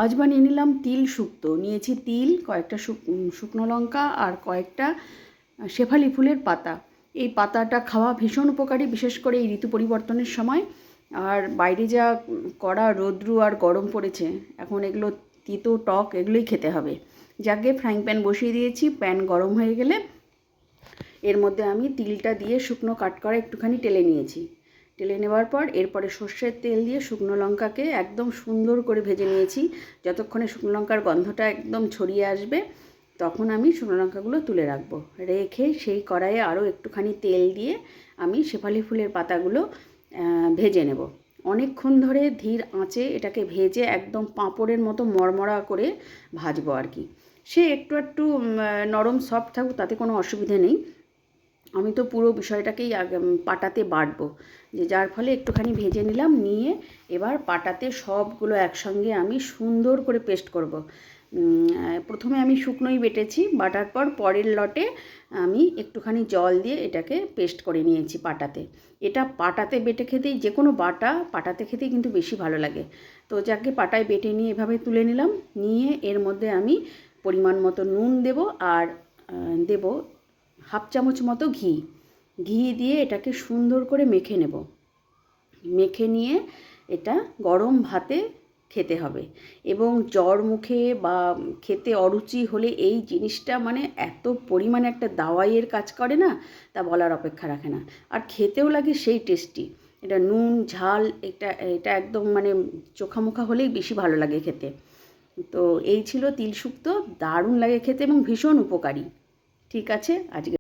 আজ বানিয়ে নিলাম তিল শুক্তো। নিয়েছি তিল, কয়েকটা শুকনো লঙ্কা আর কয়েকটা শেফালি ফুলের পাতা। এই পাতাটা খাওয়া ভীষণ উপকারী, বিশেষ করে এই ঋতু পরিবর্তনের সময়। আর বাইরে যা কড়া রৌদ্র আর গরম পড়েছে, এখন এগুলো তিতো টক এগুলোই খেতে হবে। যাকে ফ্রাইং প্যান বসিয়ে দিয়েছি, প্যান গরম হয়ে গেলে এর মধ্যে আমি তিলটা দিয়ে শুকনো কাট করা একটুখানি টেলে নিয়েছি। টেলে নেওয়ার পর এরপরে সর্ষের তেল দিয়ে শুকনো লঙ্কাকে একদম সুন্দর করে ভেজে নিয়েছি। যতক্ষণে শুকনো লঙ্কার গন্ধটা একদম ছড়িয়ে আসবে, তখন আমি শুকনো লঙ্কাগুলো তুলে রাখবো। রেখে সেই কড়াইয়ে আরও একটুখানি তেল দিয়ে আমি শেফালি ফুলের পাতাগুলো ভেজে নেব। অনেকক্ষণ ধরে ধীর আঁচে এটাকে ভেজে একদম পাঁপড়ের মতো মরমরা করে ভাজবো আর কি। সে একটু একটু নরম সফট থাকুক, তাতে কোনো অসুবিধা নেই। আমি তো পুরো বিষয়টাকেই পাটাতে বাটবো, যার ফলে একটুখানি ভেজে নিলাম। নিয়ে এবার পাটাতে সবগুলো একসঙ্গে আমি সুন্দর করে পেস্ট করব। প্রথমে আমি শুকনোই বেটেছি, বাটার পর পরের লটে আমি একটুখানি জল দিয়ে এটাকে পেস্ট করে নিয়েছি পাটাতে। এটা পাটাতে বেটে খেতেই, যে কোনো বাটা পাটাতে খেতেই কিন্তু বেশি ভালো লাগে। তো যাকে পাটায় বেটে নিয়ে এভাবে তুলে নিলাম। নিয়ে এর মধ্যে আমি পরিমাণ মতো নুন দেব, আর দেব হাফ চামচ মতো ঘি দিয়ে এটাকে সুন্দর করে মেখে নেব। মেখে নিয়ে এটা গরম ভাতে খেতে হবে। এবং জ্বর মুখে বা খেতে অরুচি হলে এই জিনিসটা মানে এত পরিমাণে একটা দাওয়াইয়ের কাজ করে না, তা বলার অপেক্ষা রাখে না। আর খেতেও লাগে সেই টেস্টি। এটা নুন ঝাল এটা এটা একদম মানে চোখামোখা হলেই বেশি ভালো লাগে খেতে। তো এই ছিল তিল শুক্তো। দারুণ লাগে খেতে এবং ভীষণ উপকারী। ঠিক আছে, আজকে